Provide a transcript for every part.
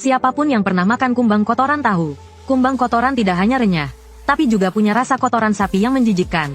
Siapapun yang pernah makan kumbang kotoran tahu, kumbang kotoran tidak hanya renyah, tapi juga punya rasa kotoran sapi yang menjijikkan.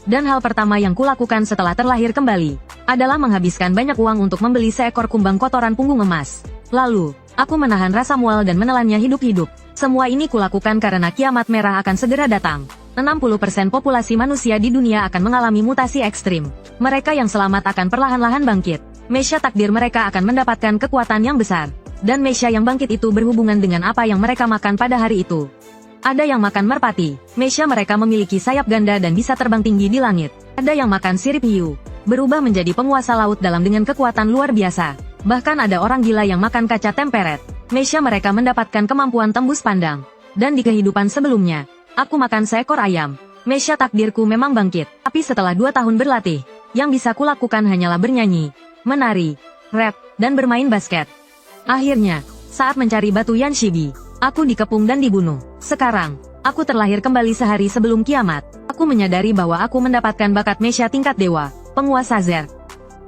Dan hal pertama yang kulakukan setelah terlahir kembali, adalah menghabiskan banyak uang untuk membeli seekor kumbang kotoran punggung emas. Lalu, aku menahan rasa mual dan menelannya hidup-hidup. Semua ini kulakukan karena kiamat merah akan segera datang. 60% populasi manusia di dunia akan mengalami mutasi ekstrim. Mereka yang selamat akan perlahan-lahan bangkit. Mesya takdir mereka akan mendapatkan kekuatan yang besar. Dan mesya yang bangkit itu berhubungan dengan apa yang mereka makan pada hari itu. Ada yang makan merpati, mesya mereka memiliki sayap ganda dan bisa terbang tinggi di langit. Ada yang makan sirip hiu, berubah menjadi penguasa laut dalam dengan kekuatan luar biasa. Bahkan ada orang gila yang makan kaca temperet, mesya mereka mendapatkan kemampuan tembus pandang. Dan di kehidupan sebelumnya, aku makan seekor ayam. Mesya takdirku memang bangkit, tapi setelah 2 tahun berlatih, yang bisa kulakukan hanyalah bernyanyi, menari, rap, dan bermain basket. Akhirnya, saat mencari batu Yanshibi, aku dikepung dan dibunuh. Sekarang, aku terlahir kembali sehari sebelum kiamat. Aku menyadari bahwa aku mendapatkan bakat mesya tingkat dewa, penguasa Zerg.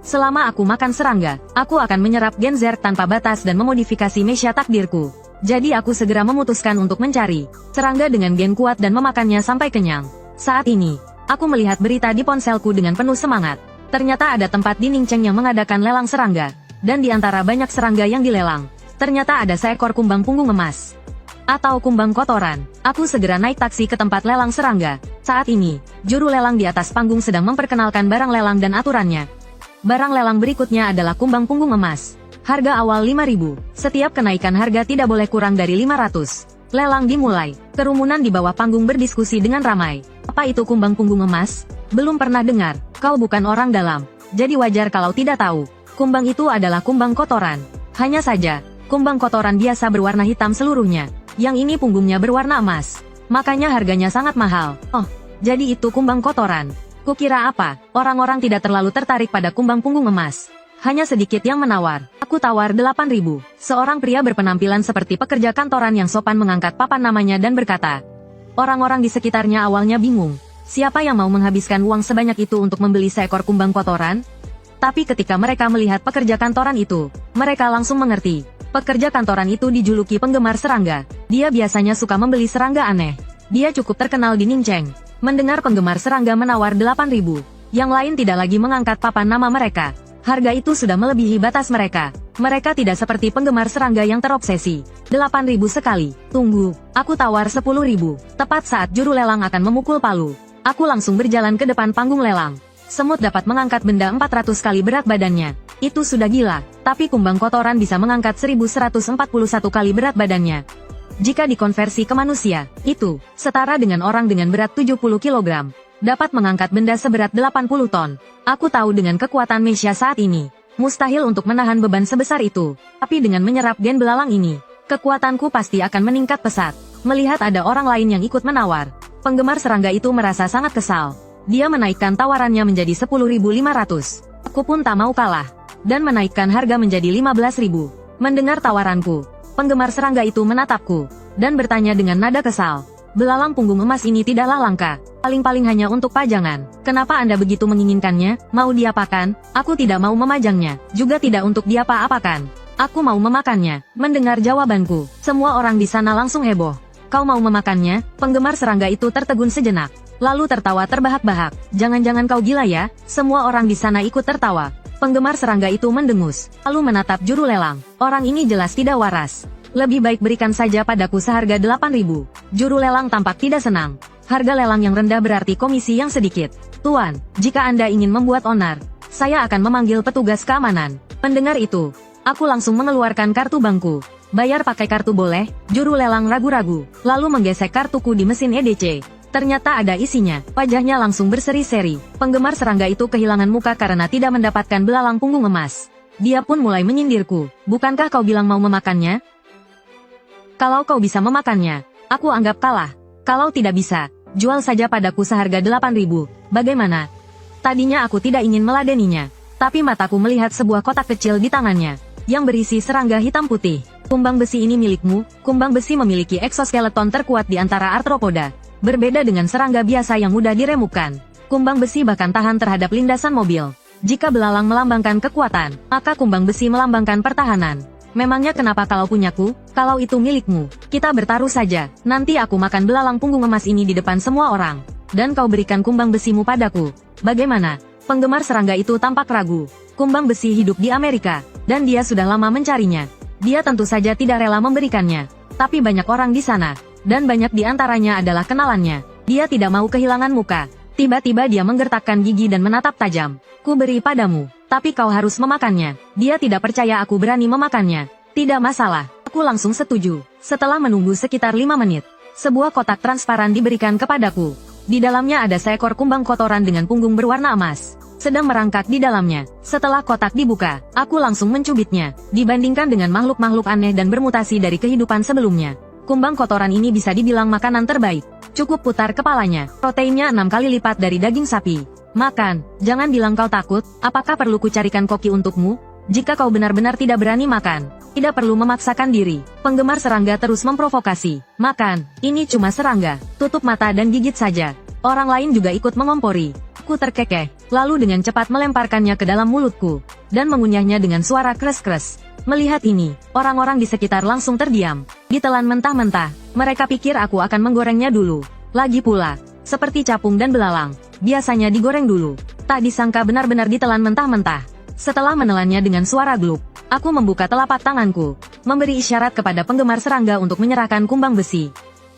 Selama aku makan serangga, aku akan menyerap gen Zerg tanpa batas dan memodifikasi mesya takdirku. Jadi aku segera memutuskan untuk mencari serangga dengan gen kuat dan memakannya sampai kenyang. Saat ini, aku melihat berita di ponselku dengan penuh semangat. Ternyata ada tempat di Ningcheng yang mengadakan lelang serangga. Dan di antara banyak serangga yang dilelang, ternyata ada seekor kumbang punggung emas. Atau kumbang kotoran. Aku segera naik taksi ke tempat lelang serangga. Saat ini, juru lelang di atas panggung sedang memperkenalkan barang lelang dan aturannya. Barang lelang berikutnya adalah kumbang punggung emas. Harga awal 5.000. Setiap kenaikan harga tidak boleh kurang dari 500. Lelang dimulai. Kerumunan di bawah panggung berdiskusi dengan ramai. Apa itu kumbang punggung emas? Belum pernah dengar. Kau bukan orang dalam. Jadi wajar kalau tidak tahu. Kumbang itu adalah kumbang kotoran. Hanya saja, kumbang kotoran biasa berwarna hitam seluruhnya. Yang ini punggungnya berwarna emas. Makanya harganya sangat mahal. Oh, jadi itu kumbang kotoran. Kukira apa, orang-orang tidak terlalu tertarik pada kumbang punggung emas. Hanya sedikit yang menawar. Aku tawar 8.000. Seorang pria berpenampilan seperti pekerja kantoran yang sopan mengangkat papan namanya dan berkata. Orang-orang di sekitarnya awalnya bingung. Siapa yang mau menghabiskan uang sebanyak itu untuk membeli seekor kumbang kotoran? Tapi ketika mereka melihat pekerja kantoran itu, mereka langsung mengerti. Pekerja kantoran itu dijuluki penggemar serangga. Dia biasanya suka membeli serangga aneh. Dia cukup terkenal di Ningcheng. Mendengar penggemar serangga menawar 8.000, yang lain tidak lagi mengangkat papan nama mereka. Harga itu sudah melebihi batas mereka. Mereka tidak seperti penggemar serangga yang terobsesi. 8.000 sekali. Tunggu, aku tawar 10.000. Tepat saat juru lelang akan memukul palu, aku langsung berjalan ke depan panggung lelang. Semut dapat mengangkat benda 400 kali berat badannya. Itu sudah gila, tapi kumbang kotoran bisa mengangkat 1141 kali berat badannya. Jika dikonversi ke manusia, itu setara dengan orang dengan berat 70 kg. Dapat mengangkat benda seberat 80 ton. Aku tahu dengan kekuatan mesya saat ini, mustahil untuk menahan beban sebesar itu. Tapi dengan menyerap gen belalang ini, kekuatanku pasti akan meningkat pesat. Melihat ada orang lain yang ikut menawar, penggemar serangga itu merasa sangat kesal. Dia menaikkan tawarannya menjadi 10.500. Aku pun tak mau kalah, dan menaikkan harga menjadi 15.000. Mendengar tawaranku, penggemar serangga itu menatapku, dan bertanya dengan nada kesal. Belalang punggung emas ini tidaklah langka, paling-paling hanya untuk pajangan. Kenapa Anda begitu menginginkannya? Mau diapakan? Aku tidak mau memajangnya, juga tidak untuk diapa-apakan. Aku mau memakannya. Mendengar jawabanku, semua orang di sana langsung heboh. Kau mau memakannya? Penggemar serangga itu tertegun sejenak. Lalu tertawa terbahak-bahak. Jangan-jangan kau gila ya? Semua orang di sana ikut tertawa. Penggemar serangga itu mendengus, lalu menatap juru lelang. Orang ini jelas tidak waras. Lebih baik berikan saja padaku seharga 8.000. Juru lelang tampak tidak senang. Harga lelang yang rendah berarti komisi yang sedikit. Tuan, jika Anda ingin membuat onar, saya akan memanggil petugas keamanan. Mendengar itu, aku langsung mengeluarkan kartu bankku. Bayar pakai kartu boleh? Juru lelang ragu-ragu, lalu menggesek kartuku di mesin EDC. Ternyata ada isinya. Wajahnya langsung berseri-seri. Penggemar serangga itu kehilangan muka karena tidak mendapatkan belalang punggung emas. Dia pun mulai menyindirku. Bukankah kau bilang mau memakannya? Kalau kau bisa memakannya, aku anggap kalah. Kalau tidak bisa, jual saja padaku seharga 8.000. Bagaimana? Tadinya aku tidak ingin meladeninya, tapi mataku melihat sebuah kotak kecil di tangannya, yang berisi serangga hitam putih. Kumbang besi ini milikmu. Kumbang besi memiliki eksoskeleton terkuat di antara arthropoda. Berbeda dengan serangga biasa yang mudah diremukkan, kumbang besi bahkan tahan terhadap lindasan mobil. Jika belalang melambangkan kekuatan, maka kumbang besi melambangkan pertahanan. Memangnya kenapa kalau punyaku, kalau itu milikmu? Kita bertaruh saja, nanti aku makan belalang punggung emas ini di depan semua orang. Dan kau berikan kumbang besimu padaku. Bagaimana? Penggemar serangga itu tampak ragu. Kumbang besi hidup di Amerika, dan dia sudah lama mencarinya. Dia tentu saja tidak rela memberikannya. Tapi banyak orang di sana, dan banyak di antaranya adalah kenalannya. Dia tidak mau kehilangan muka. Tiba-tiba dia menggertakkan gigi dan menatap tajam. Ku beri padamu, tapi kau harus memakannya. Dia tidak percaya aku berani memakannya. Tidak masalah, aku langsung setuju. Setelah menunggu sekitar 5 menit, sebuah kotak transparan diberikan kepadaku. Di dalamnya ada seekor kumbang kotoran dengan punggung berwarna emas, sedang merangkak di dalamnya. Setelah kotak dibuka, aku langsung mencubitnya. Dibandingkan dengan makhluk-makhluk aneh dan bermutasi dari kehidupan sebelumnya, kumbang kotoran ini bisa dibilang makanan terbaik. Cukup putar kepalanya, proteinnya 6 kali lipat dari daging sapi. Makan, jangan bilang kau takut. Apakah perlu kucarikan koki untukmu? Jika kau benar-benar tidak berani makan, tidak perlu memaksakan diri. Penggemar serangga terus memprovokasi. Makan, ini cuma serangga. Tutup mata dan gigit saja. Orang lain juga ikut mengompori. Ku terkekeh, lalu dengan cepat melemparkannya ke dalam mulutku, dan mengunyahnya dengan suara kres-kres. Melihat ini, orang-orang di sekitar langsung terdiam. Ditelan mentah-mentah, mereka pikir aku akan menggorengnya dulu. Lagi pula, seperti capung dan belalang, biasanya digoreng dulu. Tak disangka benar-benar ditelan mentah-mentah. Setelah menelannya dengan suara gluk, aku membuka telapak tanganku, memberi isyarat kepada penggemar serangga untuk menyerahkan kumbang besi.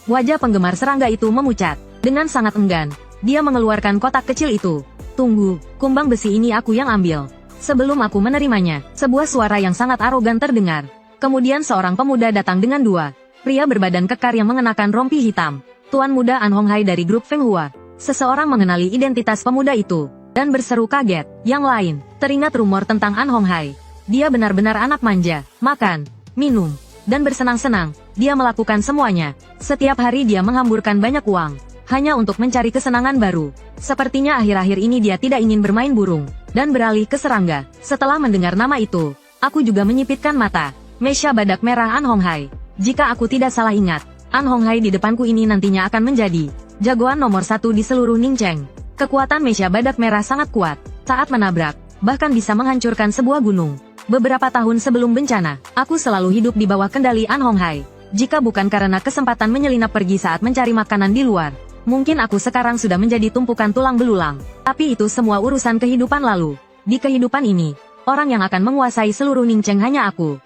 Wajah penggemar serangga itu memucat. Dengan sangat enggan, dia mengeluarkan kotak kecil itu. Tunggu, kumbang besi ini aku yang ambil. Sebelum aku menerimanya, sebuah suara yang sangat arogan terdengar. Kemudian seorang pemuda datang dengan 2 pria berbadan kekar yang mengenakan rompi hitam. Tuan muda An Hong Hai dari grup Feng Hua. Seseorang mengenali identitas pemuda itu, dan berseru kaget. Yang lain, teringat rumor tentang An Hong Hai. Dia benar-benar anak manja, makan, minum, dan bersenang-senang. Dia melakukan semuanya. Setiap hari dia menghamburkan banyak uang, hanya untuk mencari kesenangan baru. Sepertinya akhir-akhir ini dia tidak ingin bermain burung, dan beralih ke serangga. Setelah mendengar nama itu, aku juga menyipitkan mata. Mesya badak merah An Hong Hai. Jika aku tidak salah ingat, An Hong Hai di depanku ini nantinya akan menjadi jagoan nomor 1 di seluruh Ningcheng. Kekuatan Mesya badak merah sangat kuat. Saat menabrak, bahkan bisa menghancurkan sebuah gunung. Beberapa tahun sebelum bencana, aku selalu hidup di bawah kendali An Hong Hai. Jika bukan karena kesempatan menyelinap pergi saat mencari makanan di luar, mungkin aku sekarang sudah menjadi tumpukan tulang belulang. Tapi itu semua urusan kehidupan lalu. Di kehidupan ini, orang yang akan menguasai seluruh Ningcheng hanya aku.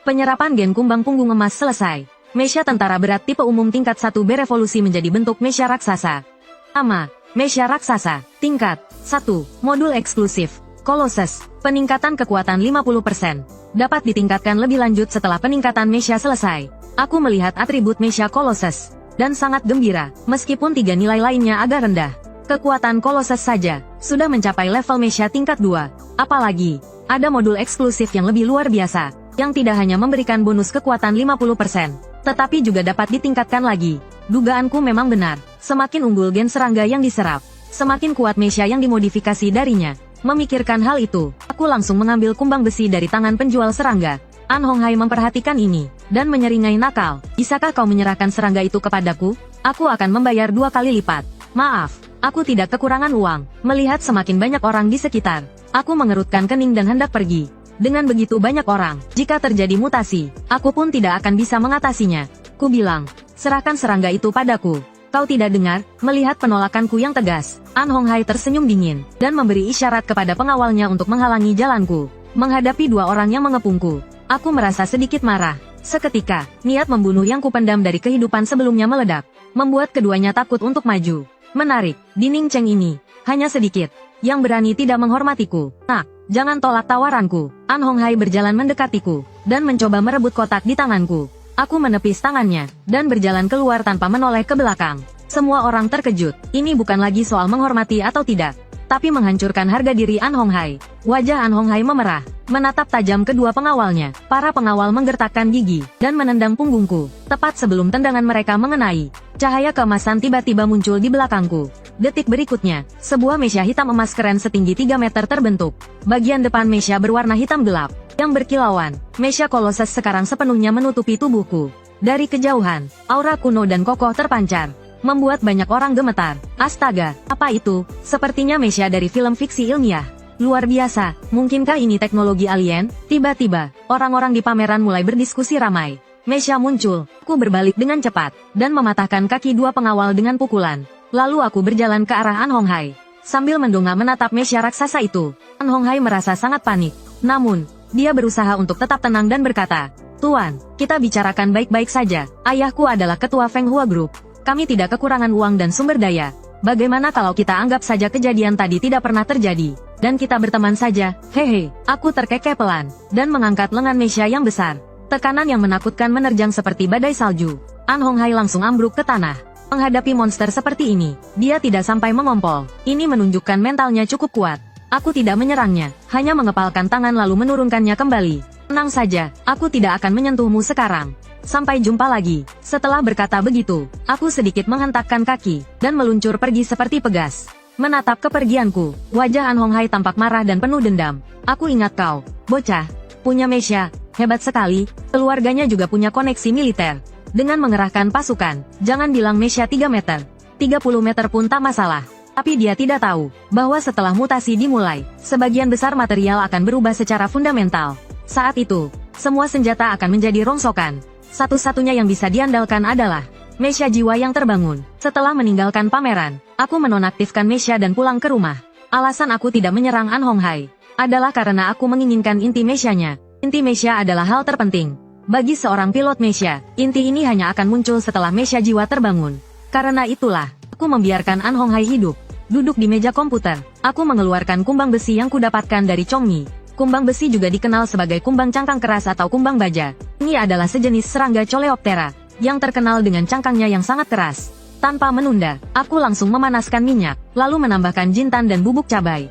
Penyerapan gen kumbang punggung emas selesai. Mesya tentara berat tipe umum tingkat 1 berevolusi menjadi bentuk mesya raksasa. Nama, mesya raksasa, tingkat 1, modul eksklusif, Colossus, peningkatan kekuatan 50%. Dapat ditingkatkan lebih lanjut setelah peningkatan mesya selesai. Aku melihat atribut mesya Colossus, dan sangat gembira, meskipun 3 nilai lainnya agak rendah. Kekuatan Colossus saja, sudah mencapai level mesya tingkat 2. Apalagi, ada modul eksklusif yang lebih luar biasa, yang tidak hanya memberikan bonus kekuatan 50%, tetapi juga dapat ditingkatkan lagi. Dugaanku memang benar, semakin unggul gen serangga yang diserap, semakin kuat mesya yang dimodifikasi darinya. Memikirkan hal itu, aku langsung mengambil kumbang besi dari tangan penjual serangga. An Hong Hai memperhatikan ini, dan menyeringai nakal. Bisakah kau menyerahkan serangga itu kepadaku? Aku akan membayar 2 kali lipat. Maaf, aku tidak kekurangan uang. Melihat semakin banyak orang di sekitar, aku mengerutkan kening dan hendak pergi. Dengan begitu banyak orang, jika terjadi mutasi, aku pun tidak akan bisa mengatasinya. Ku bilang, serahkan serangga itu padaku. Kau tidak dengar? Melihat penolakanku yang tegas, An Hong Hai tersenyum dingin, dan memberi isyarat kepada pengawalnya untuk menghalangi jalanku. Menghadapi 2 orang yang mengepungku, aku merasa sedikit marah. Seketika, niat membunuh yang kupendam dari kehidupan sebelumnya meledak, membuat keduanya takut untuk maju. Menarik, di Ningcheng ini, hanya sedikit yang berani tidak menghormatiku. Nak, jangan tolak tawaranku. An Hong Hai berjalan mendekatiku, dan mencoba merebut kotak di tanganku. Aku menepis tangannya, dan berjalan keluar tanpa menoleh ke belakang. Semua orang terkejut. Ini bukan lagi soal menghormati atau tidak, tapi menghancurkan harga diri An Hong Hai. Wajah An Hong Hai memerah, menatap tajam kedua pengawalnya. Para pengawal menggertakkan gigi, dan menendang punggungku. Tepat sebelum tendangan mereka mengenai, cahaya keemasan tiba-tiba muncul di belakangku. Detik berikutnya, sebuah mesya hitam emas keren setinggi 3 meter terbentuk. Bagian depan mesya berwarna hitam gelap, yang berkilauan. Mesya Colossus sekarang sepenuhnya menutupi tubuhku. Dari kejauhan, aura kuno dan kokoh terpancar, membuat banyak orang gemetar. Astaga, apa itu? Sepertinya mesya dari film fiksi ilmiah. Luar biasa, mungkinkah ini teknologi alien? Tiba-tiba, orang-orang di pameran mulai berdiskusi ramai. Mesha muncul, aku berbalik dengan cepat, dan mematahkan kaki dua pengawal dengan pukulan. Lalu aku berjalan ke arah An Hong Hai. Sambil mendongak menatap Mesha raksasa itu, An Hong Hai merasa sangat panik. Namun, dia berusaha untuk tetap tenang dan berkata, "Tuan, kita bicarakan baik-baik saja. Ayahku adalah ketua Feng Hua Group. Kami tidak kekurangan uang dan sumber daya. Bagaimana kalau kita anggap saja kejadian tadi tidak pernah terjadi, dan kita berteman saja?" Hehe, aku terkekeh pelan, dan mengangkat lengan Mesha yang besar. Tekanan yang menakutkan menerjang seperti badai salju. An Hong Hai langsung ambruk ke tanah. Menghadapi monster seperti ini, dia tidak sampai mengompol. Ini menunjukkan mentalnya cukup kuat. Aku tidak menyerangnya, hanya mengepalkan tangan lalu menurunkannya kembali. "Tenang saja, aku tidak akan menyentuhmu sekarang. Sampai jumpa lagi." Setelah berkata begitu, aku sedikit menghentakkan kaki, dan meluncur pergi seperti pegas. Menatap kepergianku, wajah An Hong Hai tampak marah dan penuh dendam. "Aku ingat kau, bocah. Punya Mesha, hebat sekali, keluarganya juga punya koneksi militer. Dengan mengerahkan pasukan, jangan bilang Mesha 3 meter, 30 meter pun tak masalah." Tapi dia tidak tahu, bahwa setelah mutasi dimulai, sebagian besar material akan berubah secara fundamental. Saat itu, semua senjata akan menjadi rongsokan. Satu-satunya yang bisa diandalkan adalah Mesha jiwa yang terbangun. Setelah meninggalkan pameran, aku menonaktifkan Mesha dan pulang ke rumah. Alasan aku tidak menyerang An Hong Hai adalah karena aku menginginkan inti Mesha-nya. Inti Mesha adalah hal terpenting. Bagi seorang pilot Mesha, inti ini hanya akan muncul setelah Mesha jiwa terbangun. Karena itulah, aku membiarkan An Hong Hai hidup. Duduk di meja komputer, aku mengeluarkan kumbang besi yang kudapatkan dari Chongmi. Kumbang besi juga dikenal sebagai kumbang cangkang keras atau kumbang baja. Ini adalah sejenis serangga Coleoptera, yang terkenal dengan cangkangnya yang sangat keras. Tanpa menunda, aku langsung memanaskan minyak, lalu menambahkan jintan dan bubuk cabai.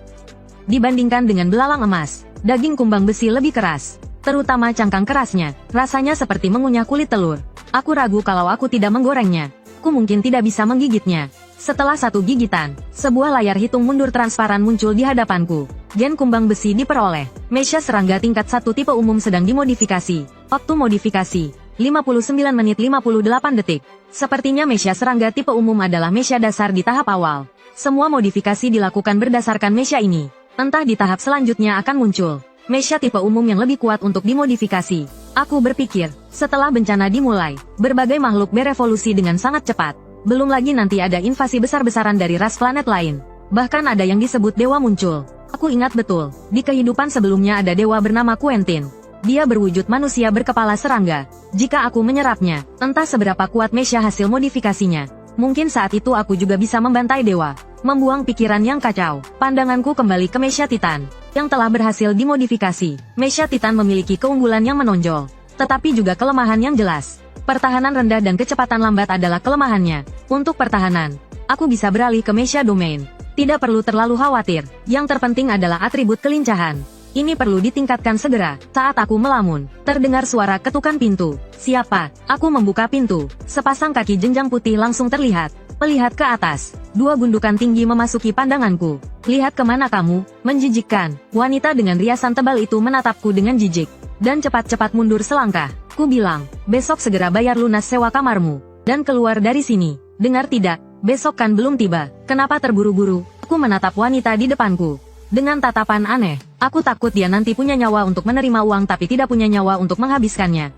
Dibandingkan dengan belalang emas, daging kumbang besi lebih keras. Terutama cangkang kerasnya, rasanya seperti mengunyah kulit telur. Aku ragu kalau aku tidak menggorengnya. Aku mungkin tidak bisa menggigitnya. Setelah satu gigitan, sebuah layar hitung mundur transparan muncul di hadapanku. Gen kumbang besi diperoleh. Mesha serangga tingkat 1 tipe umum sedang dimodifikasi. Waktu modifikasi, 59 menit 58 detik. Sepertinya Mesha serangga tipe umum adalah Mesha dasar di tahap awal. Semua modifikasi dilakukan berdasarkan Mesha ini. Entah di tahap selanjutnya akan muncul Mesha tipe umum yang lebih kuat untuk dimodifikasi. Aku berpikir, setelah bencana dimulai, berbagai makhluk berevolusi dengan sangat cepat. Belum lagi nanti ada invasi besar-besaran dari ras planet lain. Bahkan ada yang disebut dewa muncul. Aku ingat betul, di kehidupan sebelumnya ada dewa bernama Quentin. Dia berwujud manusia berkepala serangga. Jika aku menyerapnya, entah seberapa kuat Mesha hasil modifikasinya. Mungkin saat itu aku juga bisa membantai dewa. Membuang pikiran yang kacau, pandanganku kembali ke Mesha Titan, yang telah berhasil dimodifikasi. Mesha Titan memiliki keunggulan yang menonjol, tetapi juga kelemahan yang jelas. Pertahanan rendah dan kecepatan lambat adalah kelemahannya. Untuk pertahanan, aku bisa beralih ke Mesha Domain. Tidak perlu terlalu khawatir, yang terpenting adalah atribut kelincahan. Ini perlu ditingkatkan segera. Saat aku melamun, terdengar suara ketukan pintu. "Siapa?" Aku membuka pintu. Sepasang kaki jenjang putih langsung terlihat. Melihat ke atas, dua gundukan tinggi memasuki pandanganku. "Lihat kemana kamu?" Menjijikkan. Wanita dengan riasan tebal itu menatapku dengan jijik, dan cepat-cepat mundur selangkah. Ku bilang, "Besok segera bayar lunas sewa kamarmu, dan keluar dari sini." "Dengar tidak? Besok kan belum tiba. Kenapa terburu-buru?" Aku menatap wanita di depanku dengan tatapan aneh. Aku takut dia nanti punya nyawa untuk menerima uang tapi tidak punya nyawa untuk menghabiskannya.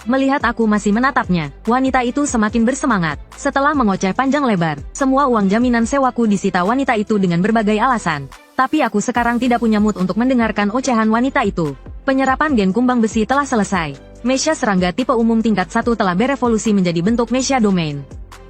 Melihat aku masih menatapnya, wanita itu semakin bersemangat. Setelah mengoceh panjang lebar, semua uang jaminan sewaku disita wanita itu dengan berbagai alasan. Tapi aku sekarang tidak punya mood untuk mendengarkan ocehan wanita itu. Penyerapan gen kumbang besi telah selesai. Mesha serangga tipe umum tingkat 1 telah berevolusi menjadi bentuk Mesha Domain.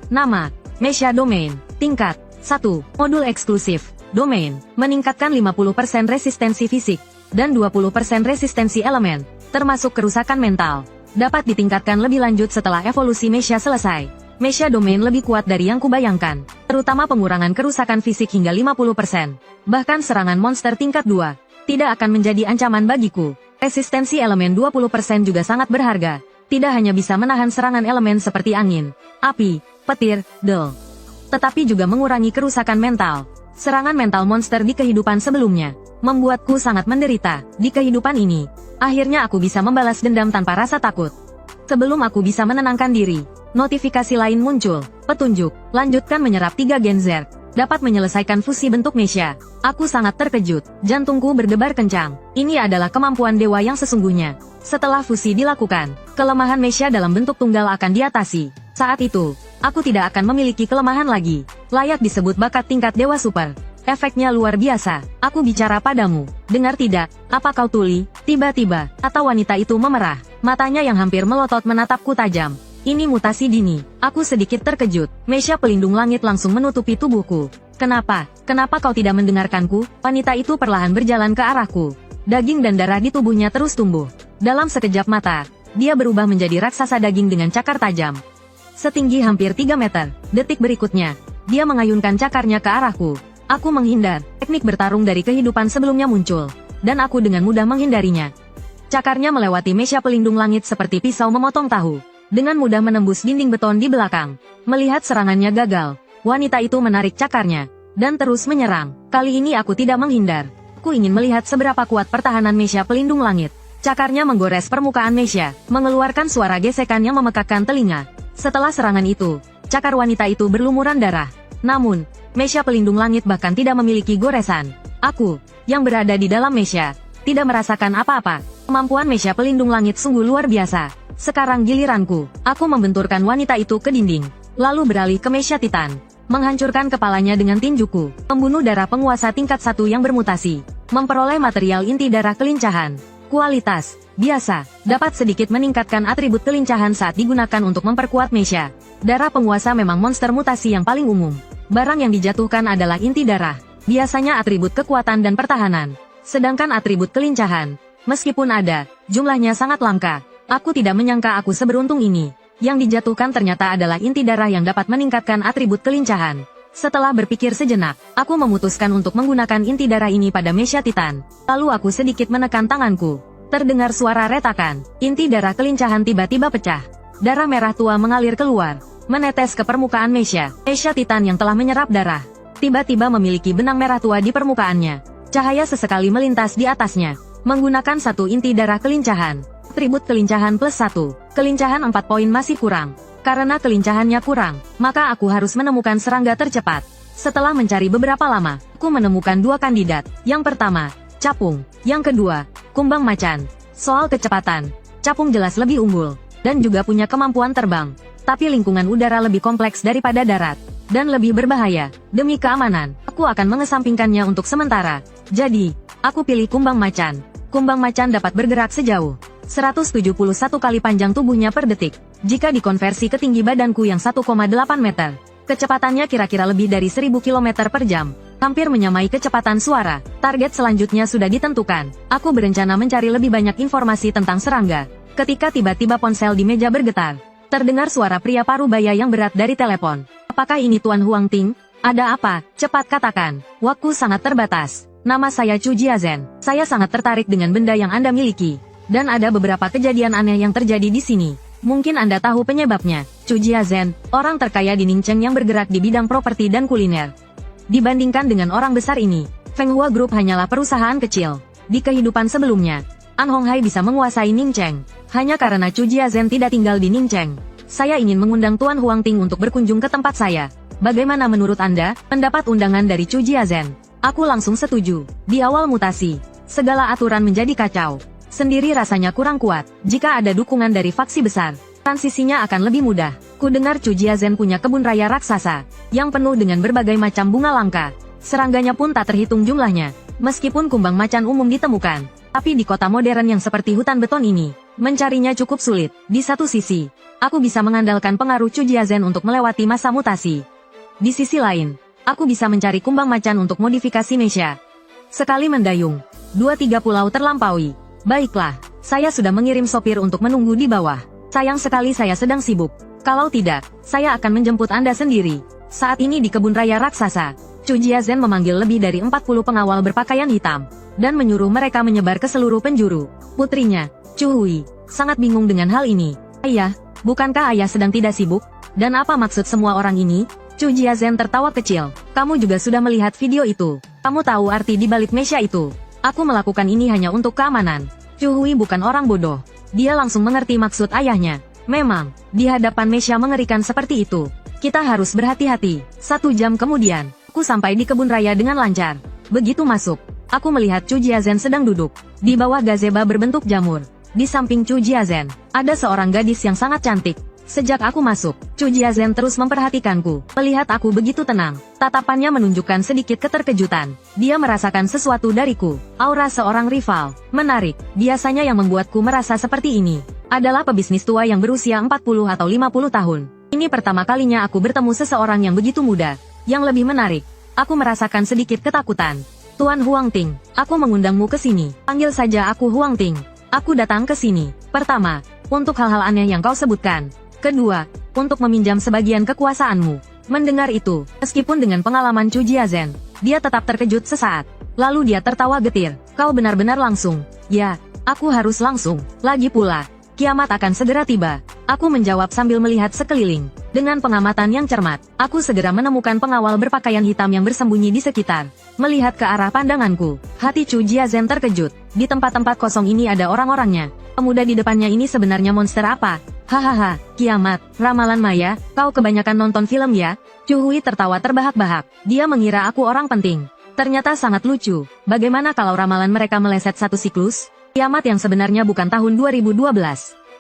Nama, Mesha Domain. Tingkat 1, modul eksklusif. Domain, meningkatkan 50% resistensi fisik, dan 20% resistensi elemen, termasuk kerusakan mental. Dapat ditingkatkan lebih lanjut setelah evolusi Mesha selesai. Mesha Domain lebih kuat dari yang kubayangkan, terutama pengurangan kerusakan fisik hingga 50%. Bahkan serangan monster tingkat 2, tidak akan menjadi ancaman bagiku. Resistensi elemen 20% juga sangat berharga. Tidak hanya bisa menahan serangan elemen seperti angin, api, petir, del, tetapi juga mengurangi kerusakan mental. Serangan mental monster di kehidupan sebelumnya membuatku sangat menderita. Di kehidupan ini, akhirnya aku bisa membalas dendam tanpa rasa takut. Sebelum aku bisa menenangkan diri, notifikasi lain muncul. Petunjuk, lanjutkan menyerap 3 gen Zerg. dapat menyelesaikan fusi bentuk Mesha. Aku sangat terkejut, jantungku berdebar kencang. Ini adalah kemampuan dewa yang sesungguhnya. Setelah fusi dilakukan, kelemahan Mesha dalam bentuk tunggal akan diatasi. Saat itu, aku tidak akan memiliki kelemahan lagi. Layak disebut bakat tingkat dewa super. Efeknya luar biasa. Aku bicara padamu. Dengar tidak? Apa kau tuli? Tiba-tiba, mata wanita itu memerah. Matanya yang hampir melotot menatapku tajam. Ini mutasi dini. Aku sedikit terkejut. Mesha pelindung langit langsung menutupi tubuhku. Kenapa? Kenapa kau tidak mendengarkanku? Wanita itu perlahan berjalan ke arahku. Daging dan darah di tubuhnya terus tumbuh. Dalam sekejap mata, dia berubah menjadi raksasa daging dengan cakar tajam. Setinggi hampir 3 meter. Detik berikutnya, dia mengayunkan cakarnya ke arahku. Aku menghindar. Teknik bertarung dari kehidupan sebelumnya muncul. Dan aku dengan mudah menghindarinya. Cakarnya melewati Mesha pelindung langit seperti pisau memotong tahu. Dengan mudah menembus dinding beton di belakang. Melihat serangannya gagal, wanita itu menarik cakarnya. Dan terus menyerang. Kali ini aku tidak menghindar. Aku ingin melihat seberapa kuat pertahanan Mesha pelindung langit. Cakarnya menggores permukaan Mesha, mengeluarkan suara gesekan yang memekakkan telinga. Setelah serangan itu, cakar wanita itu berlumuran darah. Namun, Mesha pelindung langit bahkan tidak memiliki goresan. Aku, yang berada di dalam Mesha, tidak merasakan apa-apa. Kemampuan Mesha pelindung langit sungguh luar biasa. Sekarang giliranku. Aku membenturkan wanita itu ke dinding. Lalu beralih ke Mesha Titan. Menghancurkan kepalanya dengan tinjuku. Membunuh darah penguasa tingkat 1 yang bermutasi. Memperoleh material inti darah kelincahan. Kualitas biasa. Dapat sedikit meningkatkan atribut kelincahan saat digunakan untuk memperkuat Mesha. Darah penguasa memang monster mutasi yang paling umum. Barang yang dijatuhkan adalah inti darah. Biasanya atribut kekuatan dan pertahanan. Sedangkan atribut kelincahan, meskipun ada, jumlahnya sangat langka. Aku tidak menyangka aku seberuntung ini. Yang dijatuhkan ternyata adalah inti darah yang dapat meningkatkan atribut kelincahan. Setelah berpikir sejenak, aku memutuskan untuk menggunakan inti darah ini pada Mesha Titan. Lalu aku sedikit menekan tanganku. Terdengar suara retakan. Inti darah kelincahan tiba-tiba pecah. Darah merah tua mengalir keluar, menetes ke permukaan Mesha. Mesha Titan yang telah menyerap darah, tiba-tiba memiliki benang merah tua di permukaannya. Cahaya sesekali melintas di atasnya. Menggunakan satu inti darah kelincahan. Atribut kelincahan plus 1. Kelincahan 4 poin masih kurang. Karena kelincahannya kurang, maka aku harus menemukan serangga tercepat. Setelah mencari beberapa lama, aku menemukan 2 kandidat. Yang pertama, capung. Yang kedua, kumbang macan. Soal kecepatan, capung jelas lebih unggul, dan juga punya kemampuan terbang. Tapi lingkungan udara lebih kompleks daripada darat, dan lebih berbahaya. Demi keamanan, aku akan mengesampingkannya untuk sementara. Jadi, aku pilih kumbang macan. Kumbang macan dapat bergerak sejauh 171 kali panjang tubuhnya per detik. Jika dikonversi ke tinggi badanku yang 1,8 meter, kecepatannya kira-kira lebih dari 1000 km per jam. Hampir menyamai kecepatan suara. Target selanjutnya sudah ditentukan. Aku berencana mencari lebih banyak informasi tentang serangga. Ketika tiba-tiba ponsel di meja bergetar. Terdengar suara pria parubaya yang berat dari telepon. Apakah ini Tuan Huang Ting? Ada apa? Cepat katakan. Waktu sangat terbatas. Nama saya Chu Jiazen. Saya sangat tertarik dengan benda yang Anda miliki. Dan ada beberapa kejadian aneh yang terjadi di sini. Mungkin Anda tahu penyebabnya. Chu Jiazen, orang terkaya di Ningcheng yang bergerak di bidang properti dan kuliner. Dibandingkan dengan orang besar ini, Feng Hua Group hanyalah perusahaan kecil. Di kehidupan sebelumnya, An Honghai bisa menguasai Ningcheng. Hanya karena Chu Jiazen tidak tinggal di Ningcheng. Saya ingin mengundang Tuan Huang Ting untuk berkunjung ke tempat saya. Bagaimana menurut Anda? Mendapat undangan dari Chu Jiazen. Aku langsung setuju. Di awal mutasi, segala aturan menjadi kacau. Sendiri rasanya kurang kuat. Jika ada dukungan dari faksi besar, transisinya akan lebih mudah. Ku dengar Chu Jiazen punya kebun raya raksasa, yang penuh dengan berbagai macam bunga langka. Serangganya pun tak terhitung jumlahnya. Meskipun kumbang macan umum ditemukan, tapi di kota modern yang seperti hutan beton ini, mencarinya cukup sulit. Di satu sisi, aku bisa mengandalkan pengaruh Chu Jiazen untuk melewati masa mutasi. Di sisi lain, aku bisa mencari kumbang macan untuk modifikasi Mesha. Sekali mendayung, 2-3 pulau terlampaui. Baiklah, saya sudah mengirim sopir untuk menunggu di bawah. Sayang sekali saya sedang sibuk. Kalau tidak, saya akan menjemput Anda sendiri. Saat ini di kebun raya raksasa, Chu Jiazen memanggil lebih dari 40 pengawal berpakaian hitam, dan menyuruh mereka menyebar ke seluruh penjuru. Putrinya, Chu Hui, sangat bingung dengan hal ini. Ayah, bukankah ayah sedang tidak sibuk? Dan apa maksud semua orang ini? Chu Jiazen tertawa kecil. Kamu juga sudah melihat video itu. Kamu tahu arti di balik Mesha itu. Aku melakukan ini hanya untuk keamanan. Chu Hui bukan orang bodoh. Dia langsung mengerti maksud ayahnya. Memang, di hadapan Mesha mengerikan seperti itu, kita harus berhati-hati. 1 jam kemudian, Aku sampai di kebun raya dengan lancar. Begitu masuk, aku melihat Chu Jiazhen sedang duduk di bawah gazebo berbentuk jamur. Di samping Chu Jiazhen, ada seorang gadis yang sangat cantik. Sejak aku masuk, Chu Jiazhen terus memperhatikanku. Melihat aku begitu tenang, tatapannya menunjukkan sedikit keterkejutan. Dia merasakan sesuatu dariku. Aura seorang rival. Menarik. Biasanya yang membuatku merasa seperti ini adalah pebisnis tua yang berusia 40 atau 50 tahun. Ini pertama kalinya aku bertemu seseorang yang begitu muda. Yang lebih menarik, aku merasakan sedikit ketakutan. Tuan Huang Ting, aku mengundangmu ke sini. Panggil saja aku Huang Ting. Aku datang ke sini, pertama, untuk hal-hal aneh yang kau sebutkan. Kedua, untuk meminjam sebagian kekuasaanmu. Mendengar itu, meskipun dengan pengalaman Chu Jiazhen, dia tetap terkejut sesaat. Lalu dia tertawa getir. Kau benar-benar langsung. Ya, aku harus langsung. Lagi pula, kiamat akan segera tiba. Aku menjawab sambil melihat sekeliling. Dengan pengamatan yang cermat, aku segera menemukan pengawal berpakaian hitam yang bersembunyi di sekitar. Melihat ke arah pandanganku, hati Chu Jiazhen terkejut. Di tempat-tempat kosong ini ada orang-orangnya. Pemuda di depannya ini sebenarnya monster apa? Hahaha, kiamat, ramalan maya, kau kebanyakan nonton film ya? Chu Hui tertawa terbahak-bahak. Dia mengira aku orang penting. Ternyata sangat lucu. Bagaimana kalau ramalan mereka meleset satu siklus? Kiamat yang sebenarnya bukan tahun 2012,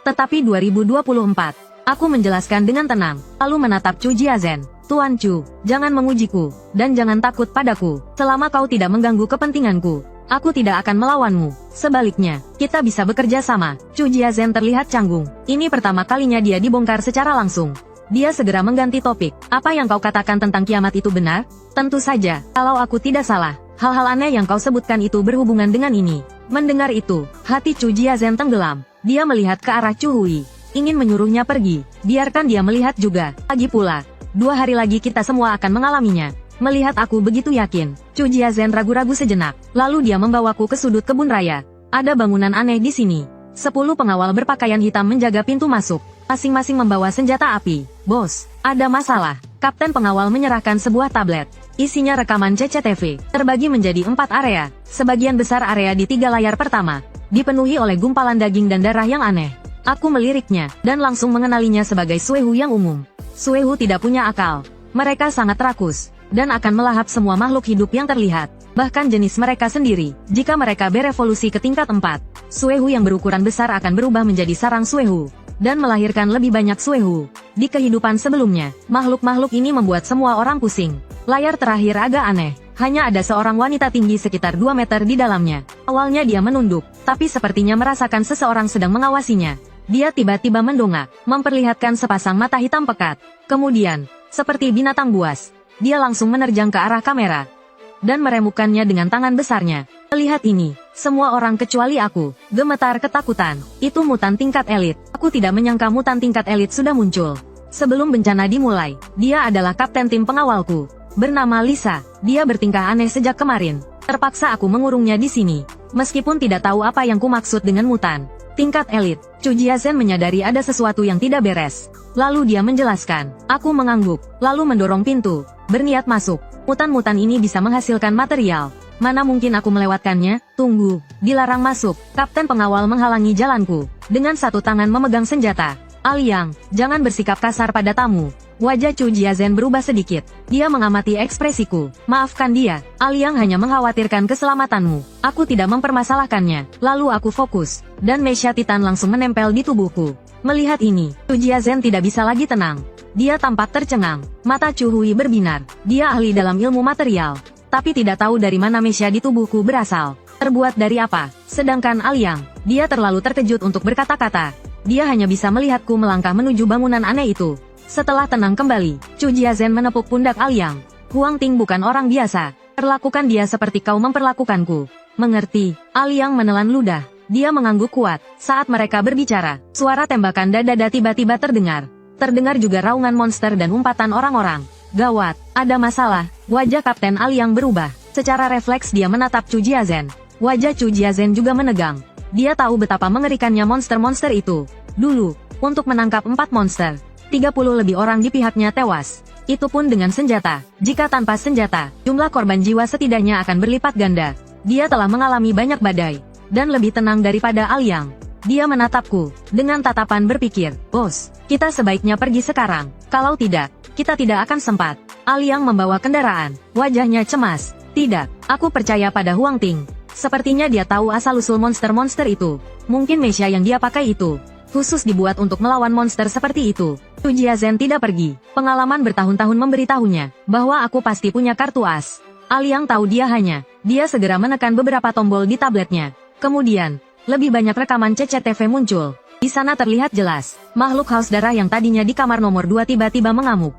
tetapi 2024. Aku menjelaskan dengan tenang, lalu menatap Chu Jiazhen. Tuan Chu, jangan mengujiku, dan jangan takut padaku. Selama kau tidak mengganggu kepentinganku, aku tidak akan melawanmu. Sebaliknya, kita bisa bekerja sama. Chu Jiazhen terlihat canggung. Ini pertama kalinya dia dibongkar secara langsung. Dia segera mengganti topik. Apa yang kau katakan tentang kiamat itu benar? Tentu saja, kalau aku tidak salah. Hal-hal aneh yang kau sebutkan itu berhubungan dengan ini. Mendengar itu, hati Chu Jiazhen tenggelam. Dia melihat ke arah Chu Hui, ingin menyuruhnya pergi. Biarkan dia melihat juga. Lagi pula, 2 hari lagi kita semua akan mengalaminya. Melihat aku begitu yakin, Chu Jiazhen ragu-ragu sejenak. Lalu dia membawaku ke sudut kebun raya. Ada bangunan aneh di sini. 10 pengawal berpakaian hitam menjaga pintu masuk. Masing-masing membawa senjata api. Bos, ada masalah. Kapten pengawal menyerahkan sebuah tablet. Isinya rekaman CCTV. Terbagi menjadi 4 area. Sebagian besar area di 3 layar pertama dipenuhi oleh gumpalan daging dan darah yang aneh. Aku meliriknya, dan langsung mengenalinya sebagai Suehu yang umum. Suehu tidak punya akal. Mereka sangat rakus, dan akan melahap semua makhluk hidup yang terlihat. Bahkan jenis mereka sendiri. Jika mereka berevolusi ke tingkat 4, Suehu yang berukuran besar akan berubah menjadi sarang Suehu, dan melahirkan lebih banyak Suehu. Di kehidupan sebelumnya, makhluk-makhluk ini membuat semua orang pusing. Layar terakhir agak aneh. Hanya ada seorang wanita tinggi sekitar 2 meter di dalamnya. Awalnya dia menunduk, tapi sepertinya merasakan seseorang sedang mengawasinya. Dia tiba-tiba mendongak, memperlihatkan sepasang mata hitam pekat. Kemudian, seperti binatang buas, dia langsung menerjang ke arah kamera dan meremukkannya dengan tangan besarnya. Melihat ini, semua orang kecuali aku gemetar ketakutan. Itu mutan tingkat elit. Aku tidak menyangka mutan tingkat elit sudah muncul. Sebelum bencana dimulai, dia adalah kapten tim pengawalku. Bernama Lisa. Dia bertingkah aneh sejak kemarin. Terpaksa aku mengurungnya di sini. Meskipun tidak tahu apa yang kumaksud dengan mutan tingkat elit, Chu Jiazhen menyadari ada sesuatu yang tidak beres. Lalu dia menjelaskan. Aku mengangguk, lalu mendorong pintu, berniat masuk. Mutan-mutan ini bisa menghasilkan material. Mana mungkin aku melewatkannya? Tunggu, dilarang masuk. Kapten pengawal menghalangi jalanku, dengan satu tangan memegang senjata. Aliang, jangan bersikap kasar pada tamu. Wajah Chu Jiazhen berubah sedikit. Dia mengamati ekspresiku. Maafkan dia, Aliang hanya mengkhawatirkan keselamatanmu. Aku tidak mempermasalahkannya. Lalu aku fokus, dan Mesha Titan langsung menempel di tubuhku. Melihat ini, Chu Jiazhen tidak bisa lagi tenang. Dia tampak tercengang. Mata Chu Hui berbinar. Dia ahli dalam ilmu material, tapi tidak tahu dari mana Mesha di tubuhku berasal. Terbuat dari apa? Sedangkan Aliang, dia terlalu terkejut untuk berkata-kata. Dia hanya bisa melihatku melangkah menuju bangunan aneh itu. Setelah tenang kembali, Chu Jiazhen menepuk pundak Aliang. Huang Ting bukan orang biasa. Perlakukan dia seperti kau memperlakukanku. Mengerti? Aliang menelan ludah. Dia mengangguk kuat. Saat mereka berbicara, suara tembakan dada tiba-tiba terdengar. Terdengar juga raungan monster dan umpatan orang-orang. Gawat, ada masalah. Wajah Kapten Aliang berubah. Secara refleks dia menatap Chu Jiazhen. Wajah Chu Jiazhen juga menegang. Dia tahu betapa mengerikannya monster-monster itu. Dulu, untuk menangkap 4 monster, 30 lebih orang di pihaknya tewas. Itu pun dengan senjata. Jika tanpa senjata, jumlah korban jiwa setidaknya akan berlipat ganda. Dia telah mengalami banyak badai, dan lebih tenang daripada Aliang. Dia menatapku, dengan tatapan berpikir, Bos, kita sebaiknya pergi sekarang. Kalau tidak, kita tidak akan sempat. Aliang membawa kendaraan. Wajahnya cemas. Tidak, aku percaya pada Huang Ting. Sepertinya dia tahu asal-usul monster-monster itu. Mungkin mesia yang dia pakai itu khusus dibuat untuk melawan monster seperti itu. Tu Jiazhen tidak pergi. Pengalaman bertahun-tahun memberitahunya bahwa aku pasti punya kartu as. Aliang tahu dia segera menekan beberapa tombol di tabletnya. Kemudian, lebih banyak rekaman CCTV muncul. Di sana terlihat jelas, makhluk haus darah yang tadinya di kamar nomor 2 tiba-tiba mengamuk.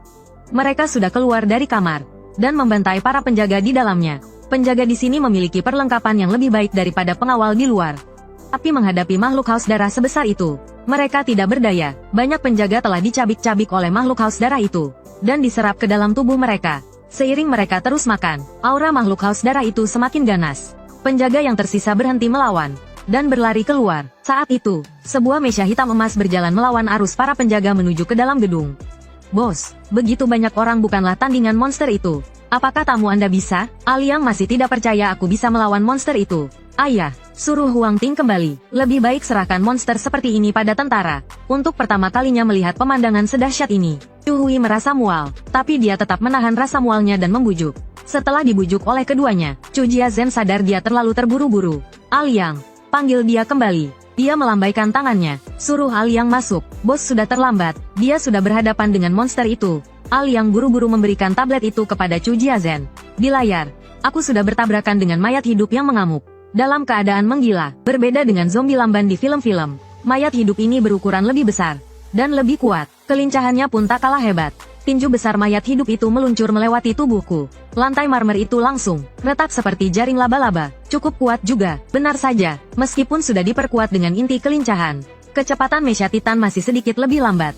Mereka sudah keluar dari kamar dan membantai para penjaga di dalamnya. Penjaga di sini memiliki perlengkapan yang lebih baik daripada pengawal di luar. Tapi menghadapi makhluk haus darah sebesar itu, mereka tidak berdaya. Banyak penjaga telah dicabik-cabik oleh makhluk haus darah itu dan diserap ke dalam tubuh mereka. Seiring mereka terus makan, aura makhluk haus darah itu semakin ganas. Penjaga yang tersisa berhenti melawan dan berlari keluar. Saat itu, sebuah mesia hitam emas berjalan melawan arus para penjaga menuju ke dalam gedung. Bos, begitu banyak orang bukanlah tandingan monster itu. Apakah tamu Anda bisa? Aliang masih tidak percaya aku bisa melawan monster itu. Ayah, suruh Huang Ting kembali. Lebih baik serahkan monster seperti ini pada tentara. Untuk pertama kalinya melihat pemandangan sedahsyat ini, Chu Hui merasa mual, tapi dia tetap menahan rasa mualnya dan membujuk. Setelah dibujuk oleh keduanya, Chu Jiazhen sadar dia terlalu terburu-buru. Aliang, panggil dia kembali. Dia melambaikan tangannya, suruh Aliang masuk. Bos sudah terlambat, dia sudah berhadapan dengan monster itu. Aliang buru-buru memberikan tablet itu kepada Chu Jiazhen. Di layar, aku sudah bertabrakan dengan mayat hidup yang mengamuk. Dalam keadaan menggila, berbeda dengan zombie lamban di film-film. Mayat hidup ini berukuran lebih besar dan lebih kuat. Kelincahannya pun tak kalah hebat. Tinju besar mayat hidup itu meluncur melewati tubuhku. Lantai marmer itu langsung retak seperti jaring laba-laba. Cukup kuat juga, benar saja, meskipun sudah diperkuat dengan inti kelincahan. Kecepatan mesia Titan masih sedikit lebih lambat.